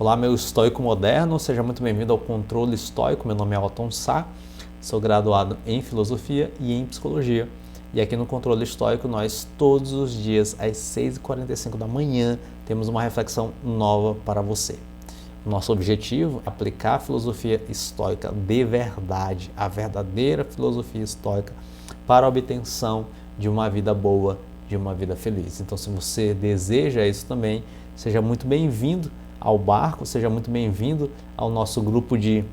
Olá, meu estoico moderno, seja muito bem-vindo ao Controle Estoico. Meu nome é Otton Sá, sou graduado em Filosofia e em Psicologia. E aqui no Controle Estoico, nós todos os dias, às 6h45 da manhã, temos uma reflexão nova para você. Nosso objetivo é aplicar a filosofia estoica de verdade, a verdadeira filosofia estoica, para a obtenção de uma vida boa, de uma vida feliz. Então, se você deseja isso também, seja muito bem-vindo ao barco, seja muito bem-vindo ao nosso grupo de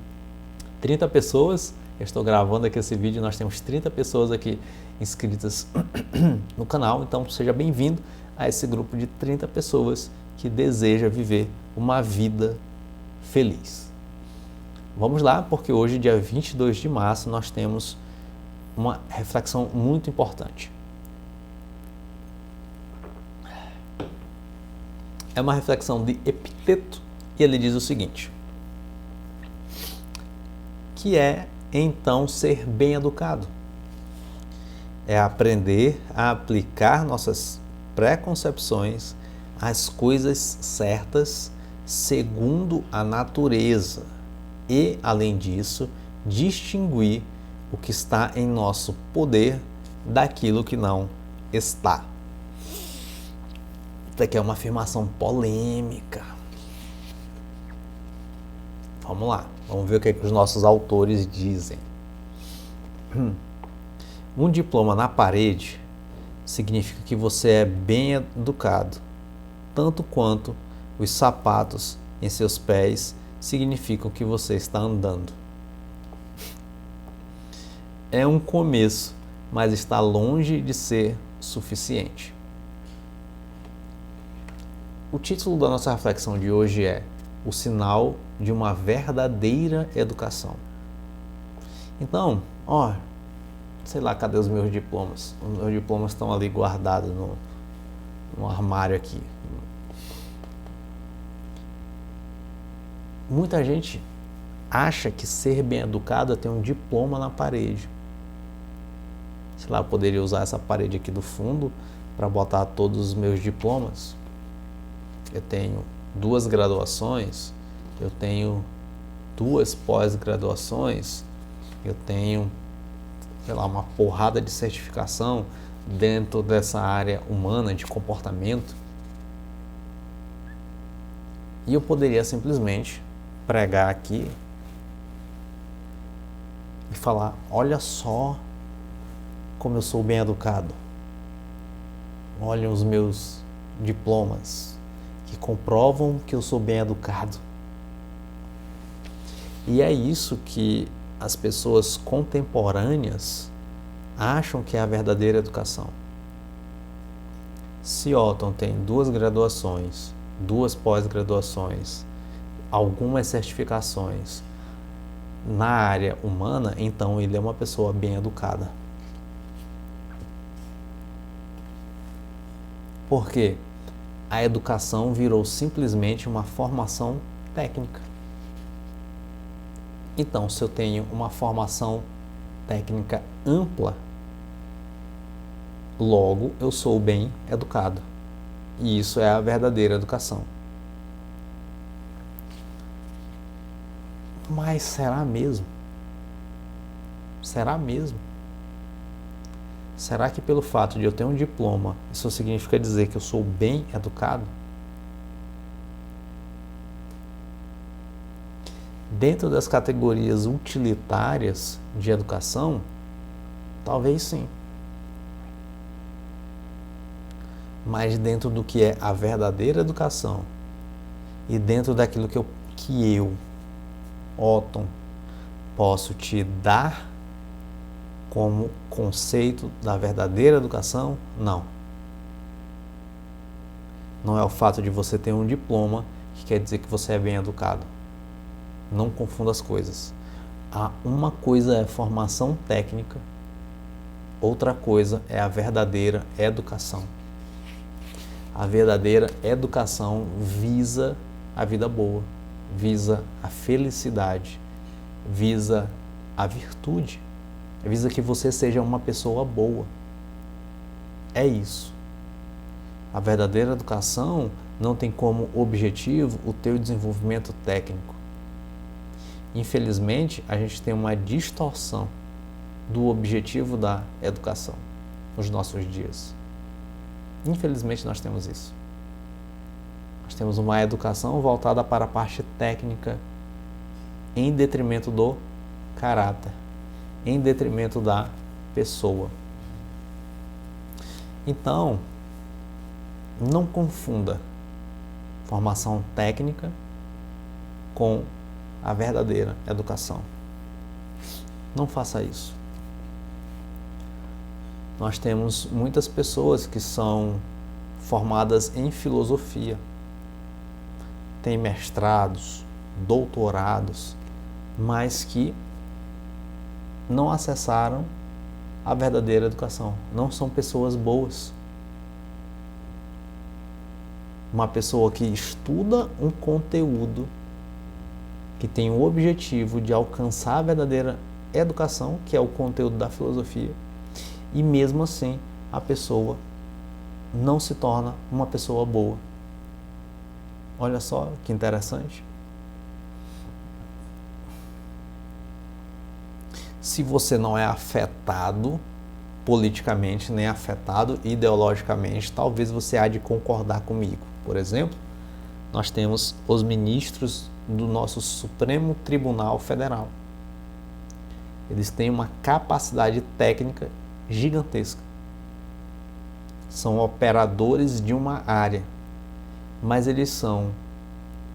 30 pessoas. Eu estou gravando aqui esse vídeo, nós temos 30 pessoas aqui inscritas no canal, então seja bem-vindo a esse grupo de 30 pessoas que deseja viver uma vida feliz. Vamos lá, porque hoje, dia 22 de março, nós temos uma reflexão muito importante. É uma reflexão de Epiteto e ele diz o seguinte: que é então ser bem educado. É aprender a aplicar nossas preconcepções às coisas certas segundo a natureza e, além disso, distinguir o que está em nosso poder daquilo que não está. Isso aqui é uma afirmação polêmica. Vamos lá, vamos ver o que os nossos autores dizem. Um diploma na parede significa que você é bem educado, tanto quanto os sapatos em seus pés significam que você está andando. É um começo, mas está longe de ser suficiente. O título da nossa reflexão de hoje é O Sinal de uma Verdadeira Educação. Então, sei lá, cadê os meus diplomas? Os meus diplomas estão ali guardados no armário aqui. Muita gente acha que ser bem educado é ter um diploma na parede. Sei lá, eu poderia usar essa parede aqui do fundo para botar todos os meus diplomas. Eu tenho 2 graduações, eu tenho 2 pós-graduações, eu tenho, sei lá, uma porrada de certificação dentro dessa área humana de comportamento. E eu poderia simplesmente pregar aqui e falar: olha só como eu sou bem educado. Olha os meus diplomas que comprovam que eu sou bem educado. E é isso que as pessoas contemporâneas acham que é a verdadeira educação. Se Otton tem 2 graduações, 2 pós-graduações, algumas certificações na área humana, então ele é uma pessoa bem educada. Por quê? A educação virou simplesmente uma formação técnica. Então, se eu tenho uma formação técnica ampla, logo eu sou bem educado. E isso é a verdadeira educação. Mas será mesmo? Será mesmo? Será que pelo fato de eu ter um diploma, isso significa dizer que eu sou bem educado? Dentro das categorias utilitárias de educação, talvez sim. Mas dentro do que é a verdadeira educação e dentro daquilo que eu, Otton, posso te dar como conceito da verdadeira educação, não. Não é o fato de você ter um diploma que quer dizer que você é bem educado. Não confunda as coisas. Uma coisa é formação técnica, outra coisa é a verdadeira educação. A verdadeira educação visa a vida boa, visa a felicidade, visa a virtude, visa que você seja uma pessoa boa. É isso. A verdadeira educação não tem como objetivo o teu desenvolvimento técnico. Infelizmente, a gente tem uma distorção do objetivo da educação nos nossos dias. Infelizmente, nós temos isso. Nós temos uma educação voltada para a parte técnica em detrimento do caráter, em detrimento da pessoa. Então, não confunda formação técnica com a verdadeira educação. Não faça isso. Nós temos muitas pessoas que são formadas em filosofia, têm mestrados, doutorados, mas que não acessaram a verdadeira educação. Não são pessoas boas. Uma pessoa que estuda um conteúdo que tem o objetivo de alcançar a verdadeira educação, que é o conteúdo da filosofia, e mesmo assim a pessoa não se torna uma pessoa boa. Olha só que interessante. Se você não é afetado politicamente, nem afetado ideologicamente, talvez você há de concordar comigo. Por exemplo, nós temos os ministros do nosso Supremo Tribunal Federal. Eles têm uma capacidade técnica gigantesca. São operadores de uma área, mas eles são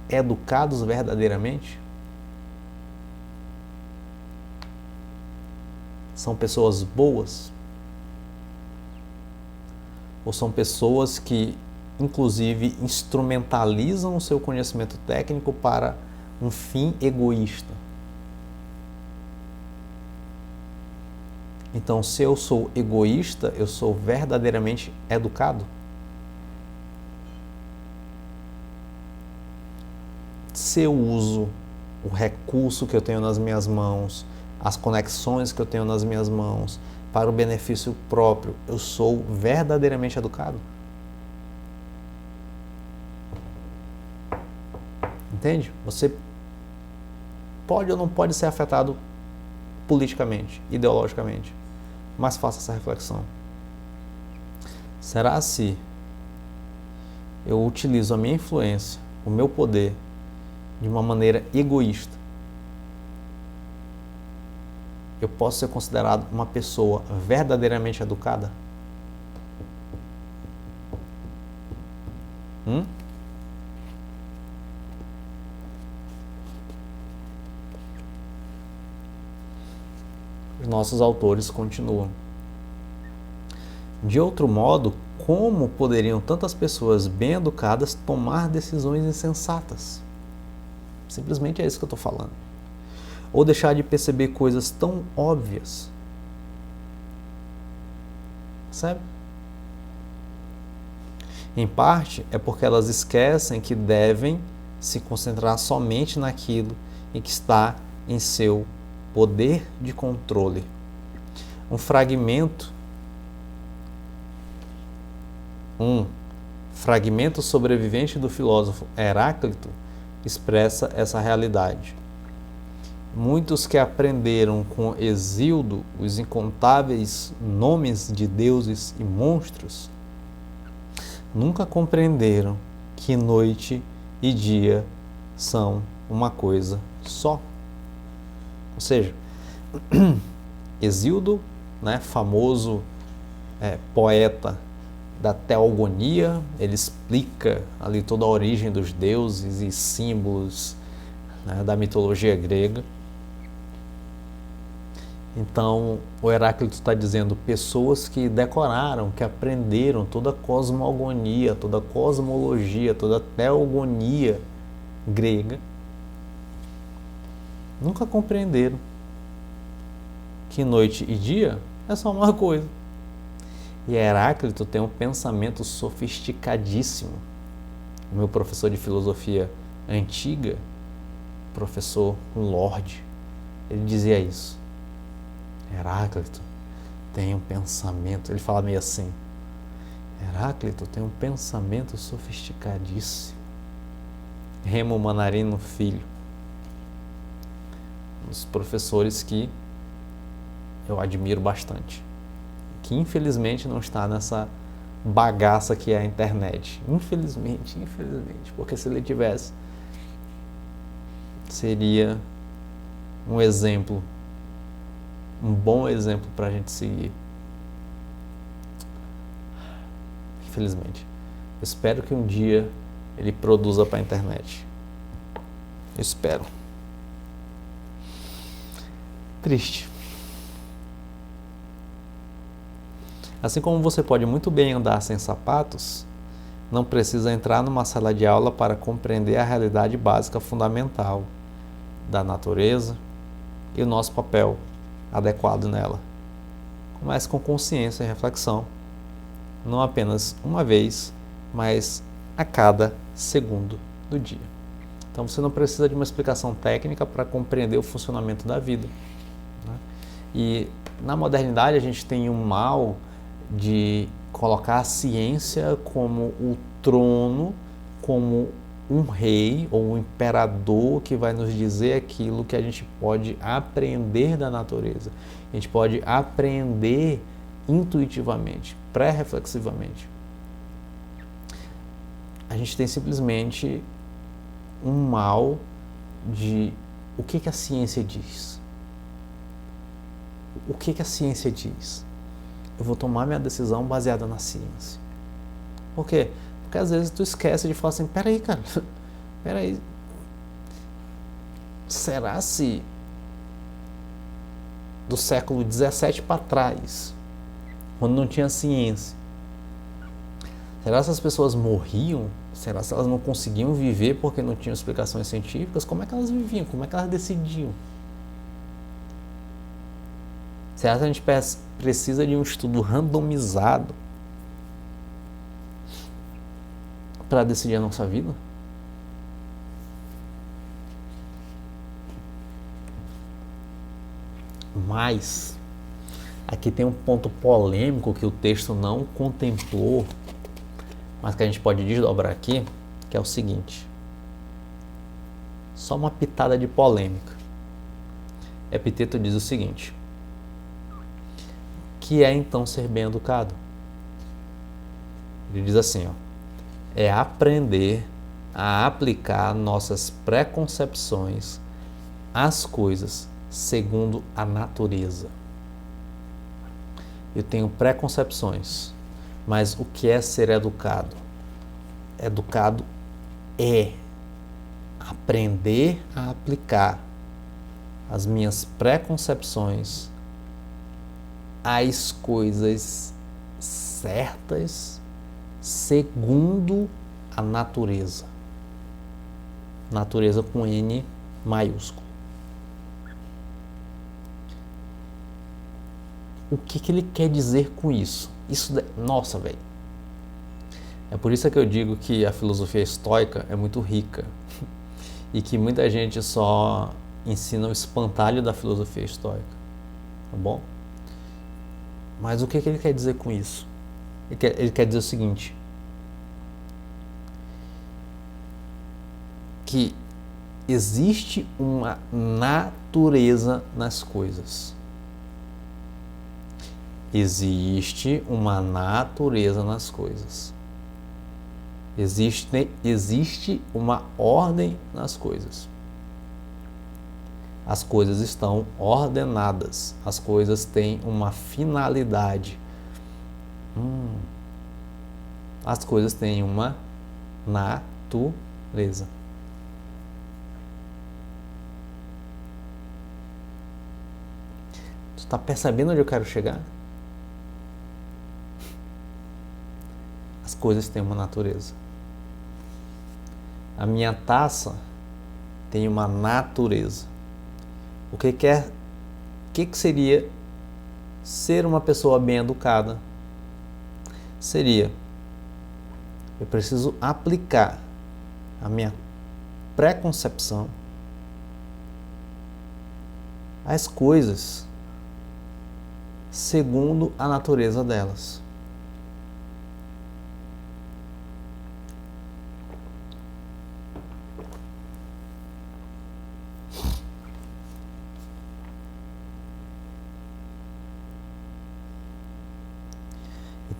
educados verdadeiramente? São pessoas boas? Ou são pessoas que, inclusive, instrumentalizam o seu conhecimento técnico para um fim egoísta? Então, se eu sou egoísta, eu sou verdadeiramente educado? Se eu uso o recurso que eu tenho nas minhas mãos, as conexões que eu tenho nas minhas mãos, para o benefício próprio, eu sou verdadeiramente educado? Entende? Você pode ou não pode ser afetado politicamente, ideologicamente, mas faça essa reflexão. Será se eu utilizo a minha influência, o meu poder, de uma maneira egoísta, eu posso ser considerado uma pessoa verdadeiramente educada? Os nossos autores continuam. De outro modo, como poderiam tantas pessoas bem educadas tomar decisões insensatas? Simplesmente é isso que eu estou falando. Ou deixar de perceber coisas tão óbvias. Sabe? Em parte é porque elas esquecem que devem se concentrar somente naquilo em que está em seu poder de controle. Um fragmento sobrevivente do filósofo Heráclito expressa essa realidade. Muitos que aprenderam com Hesíodo os incontáveis nomes de deuses e monstros nunca compreenderam que noite e dia são uma coisa só. Ou seja, Hesíodo, famoso poeta da teogonia, ele explica ali toda a origem dos deuses e símbolos da mitologia grega. Então, o Heráclito está dizendo pessoas que decoraram, que aprenderam toda a cosmogonia, toda a cosmologia, toda a teogonia grega, nunca compreenderam que noite e dia é só uma coisa. E Heráclito tem um pensamento sofisticadíssimo. O meu professor de filosofia antiga, professor Lorde, ele dizia isso. Heráclito tem um pensamento, ele fala meio assim, Heráclito tem um pensamento sofisticadíssimo. Remo Manarino Filho, um dos professores que eu admiro bastante, que infelizmente não está nessa bagaça que é a internet. Infelizmente, porque se ele tivesse, seria um exemplo, um bom exemplo para a gente seguir. Infelizmente. Espero que um dia ele produza para a internet. Espero. Triste. Assim como você pode muito bem andar sem sapatos, não precisa entrar numa sala de aula para compreender a realidade básica fundamental da natureza e o nosso papel adequado nela. Comece com consciência e reflexão, não apenas uma vez, mas a cada segundo do dia. Então você não precisa de uma explicação técnica para compreender o funcionamento da vida, né? E na modernidade a gente tem um mal de colocar a ciência como o trono, como um rei ou um imperador que vai nos dizer aquilo que a gente pode aprender da natureza. A gente pode aprender intuitivamente, pré-reflexivamente. A gente tem simplesmente um mal de o que a ciência diz. O que a ciência diz? Eu vou tomar minha decisão baseada na ciência. Por quê? Porque às vezes tu esquece de falar assim, peraí, cara, peraí. Será se do século XVII para trás, quando não tinha ciência, será se as pessoas morriam? Será se elas não conseguiam viver porque não tinham explicações científicas? Como é que elas viviam? Como é que elas decidiam? Será que a gente precisa de um estudo randomizado para decidir a nossa vida? Mas aqui tem um ponto polêmico que o texto não contemplou, mas que a gente pode desdobrar aqui, que é o seguinte. Só uma pitada de polêmica. Epiteto diz o seguinte: que é então ser bem educado? Ele diz assim, ó, é aprender a aplicar nossas preconcepções às coisas segundo a natureza. Eu tenho preconcepções, mas o que é ser educado? Educado é aprender a aplicar as minhas preconcepções às coisas certas segundo a natureza. Natureza com N maiúsculo. O que ele quer dizer com isso? Nossa, velho. É por isso que eu digo que a filosofia estoica é muito rica e que muita gente só ensina o espantalho da filosofia estoica, tá bom? Mas o que ele quer dizer com isso? Ele quer dizer o seguinte, que existe uma natureza nas coisas. Existe uma natureza nas coisas. Existe uma ordem nas coisas. As coisas estão ordenadas. As coisas têm uma finalidade. As coisas têm uma natureza. Tu está percebendo onde eu quero chegar? As coisas têm uma natureza. A minha taça tem uma natureza. O que seria ser uma pessoa bem educada? Seria, eu preciso aplicar a minha preconcepção às coisas segundo a natureza delas.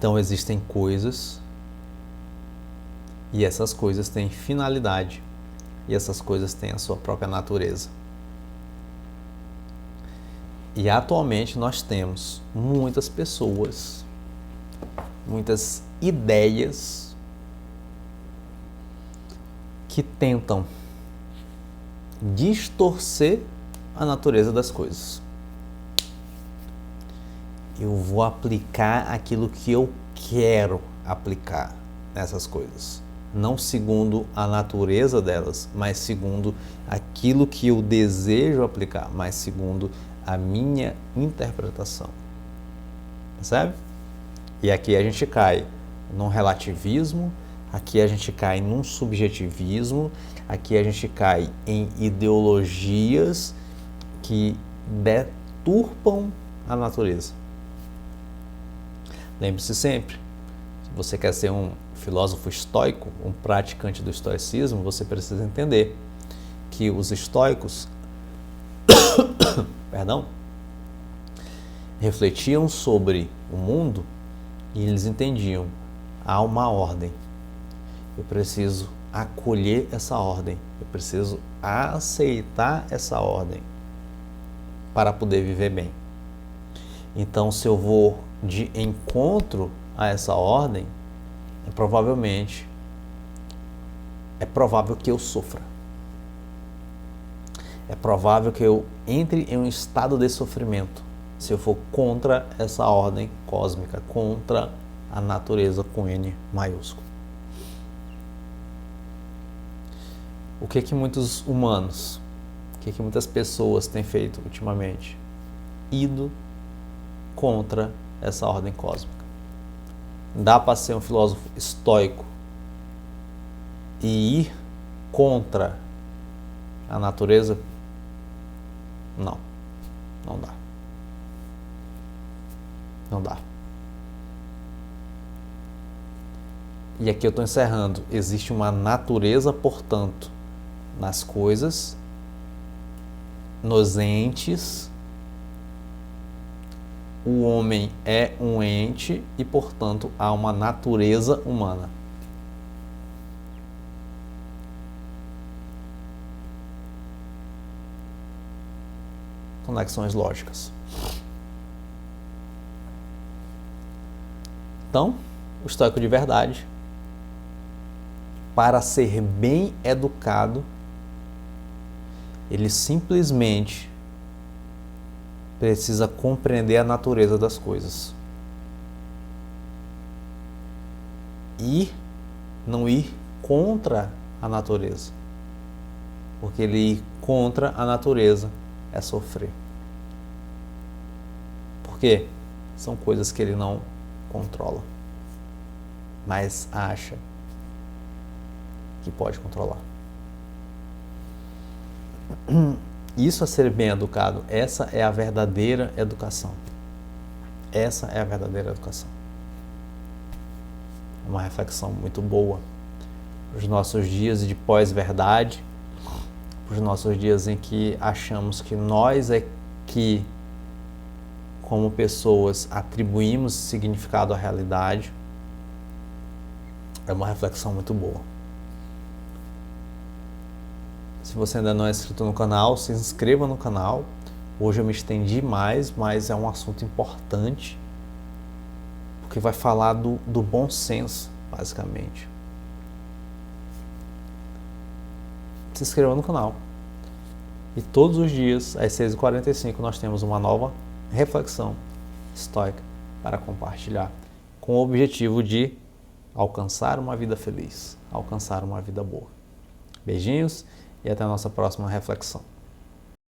Então existem coisas e essas coisas têm finalidade e essas coisas têm a sua própria natureza. E atualmente nós temos muitas pessoas, muitas ideias que tentam distorcer a natureza das coisas. Eu vou aplicar aquilo que eu quero aplicar nessas coisas. Não segundo a natureza delas, mas segundo aquilo que eu desejo aplicar, mas segundo a minha interpretação. Percebe? E aqui a gente cai num relativismo, aqui a gente cai num subjetivismo, aqui a gente cai em ideologias que deturpam a natureza. Lembre-se sempre, se você quer ser um filósofo estoico, um praticante do estoicismo, você precisa entender que os estoicos refletiam sobre o mundo e eles entendiam, há uma ordem, eu preciso acolher essa ordem, eu preciso aceitar essa ordem para poder viver bem. Então, se eu vou de encontro a essa ordem, é provável que eu sofra. É provável que eu entre em um estado de sofrimento se eu for contra essa ordem cósmica, contra a natureza com N maiúsculo. O que muitos humanos, o que muitas pessoas têm feito ultimamente? Ido contra essa ordem cósmica. Dá para ser um filósofo estoico e ir contra a natureza? Não, não dá. Não dá. E aqui eu estou encerrando. Existe uma natureza, portanto, nas coisas, nos entes. O homem é um ente e, portanto, há uma natureza humana. Conexões lógicas. Então, o estoico de verdade, para ser bem educado, ele simplesmente precisa compreender a natureza das coisas e não ir contra a natureza, porque ele ir contra a natureza é sofrer. Por quê? São coisas que ele não controla, mas acha que pode controlar. Isso é ser bem educado. Essa é a verdadeira educação. Essa é a verdadeira educação. É uma reflexão muito boa para os nossos dias de pós-verdade, para os nossos dias em que achamos que nós é que, como pessoas, atribuímos significado à realidade. É uma reflexão muito boa. Se você ainda não é inscrito no canal, se inscreva no canal. Hoje eu me estendi mais, mas é um assunto importante, porque vai falar do bom senso, basicamente. Se inscreva no canal. E todos os dias, às 6h45, nós temos uma nova reflexão estoica para compartilhar, com o objetivo de alcançar uma vida feliz, alcançar uma vida boa. Beijinhos e até a nossa próxima reflexão.